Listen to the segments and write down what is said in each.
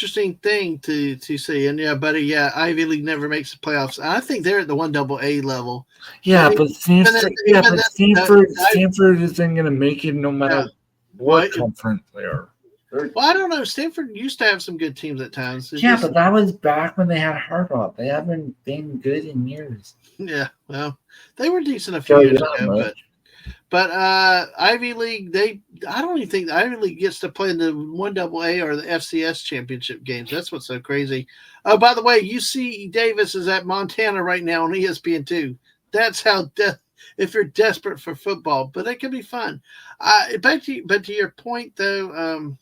interesting thing to see. And yeah, buddy, yeah, Ivy League never makes the playoffs. I think they're at the 1AA level. Yeah, But but Stanford isn't going to make it no matter what conference they are. Well, I don't know. Stanford used to have some good teams at times. But that was back when they had Harbaugh. They haven't been good in years. Yeah, well, they were decent a few years ago, but Ivy League, I don't even think the Ivy League gets to play in the 1AA or the FCS championship games. That's what's so crazy. Oh, by the way, UC Davis is at Montana right now on ESPN2. That's how if you're desperate for football, but it can be fun. But to your point though,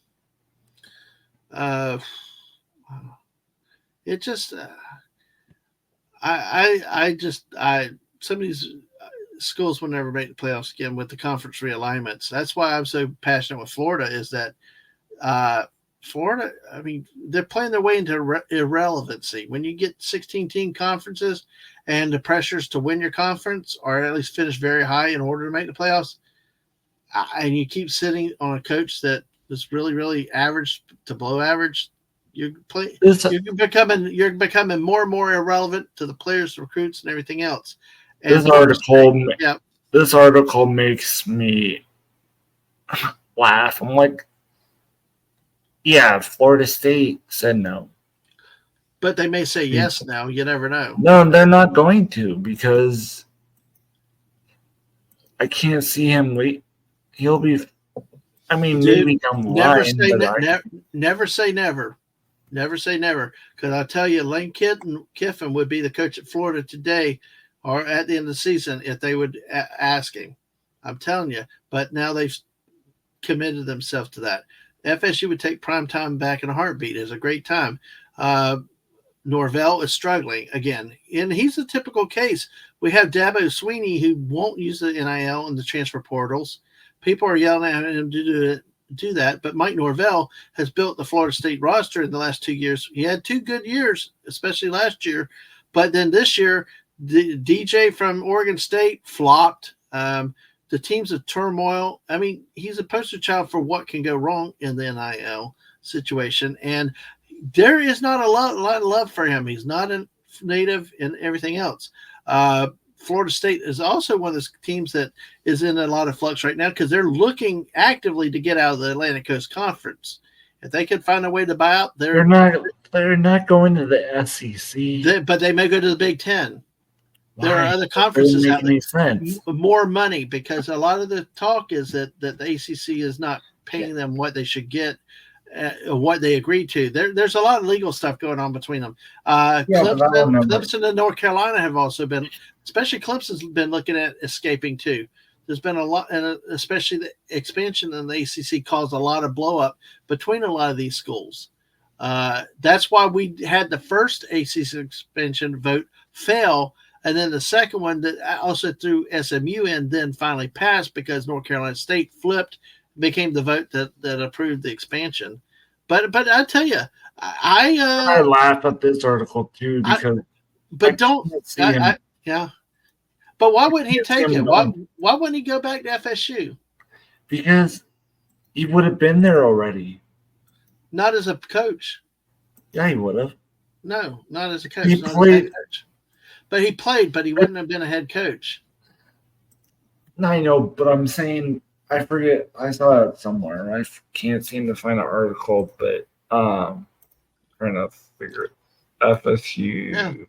it just some of these schools will never make the playoffs again with the conference realignments. That's why I'm so passionate with Florida is that Florida, I mean, they're playing their way into irrelevancy. When you get 16-team conferences and the pressures to win your conference or at least finish very high in order to make the playoffs, and you keep sitting on a coach that is really, really average to below average, you're becoming more and more irrelevant to the players, recruits, and everything else. And this article makes me laugh. I'm like, yeah, Florida State said no. But they may say yes now. You never know. No, they're not going to because I can't see him wait. He'll be – I mean, maybe down the line. Never say never. Never say never. Because I'll tell you, Lane Kiffin would be the coach at Florida today or at the end of the season if they would ask him. I'm telling you. But now they've committed themselves to that. FSU would take prime time back in a heartbeat. It's a great time. Norvell is struggling again. And he's a typical case. We have Dabo Sweeney who won't use the NIL and the transfer portals. People are yelling at him to do that. But Mike Norvell has built the Florida State roster in the last 2 years. He had 2 good years, especially last year. But then this year, the DJ from Oregon State flopped. The teams of turmoil. I mean, he's a poster child for what can go wrong in the NIL situation. And there is not a lot of love for him. He's not a native and everything else. Florida State is also one of those teams that is in a lot of flux right now because they're looking actively to get out of the Atlantic Coast Conference. If they could find a way to buy out, they're not going to the SEC. But they may go to the Big Ten. There are other conferences out there. More money because a lot of the talk is that the ACC is not paying them what they should get, what they agreed to. There's a lot of legal stuff going on between them. Clemson and North Carolina have also been, especially Clemson's been looking at escaping too. There's been a lot, and especially the expansion in the ACC caused a lot of blow up between a lot of these schools. That's why we had the first ACC expansion vote fail. And then the second one that also threw SMU in then finally passed because North Carolina State flipped, became the vote that approved the expansion. But I tell you, I laugh at this article too because. But why wouldn't he take it? Why wouldn't he go back to FSU? Because he would have been there already. Not as a coach. Yeah, he would have. No, not as a coach. He played. But he played, but he wouldn't have been a head coach. I know, but I'm saying, I forget, I saw it somewhere. I can't seem to find an article, but trying to figure it. FSU.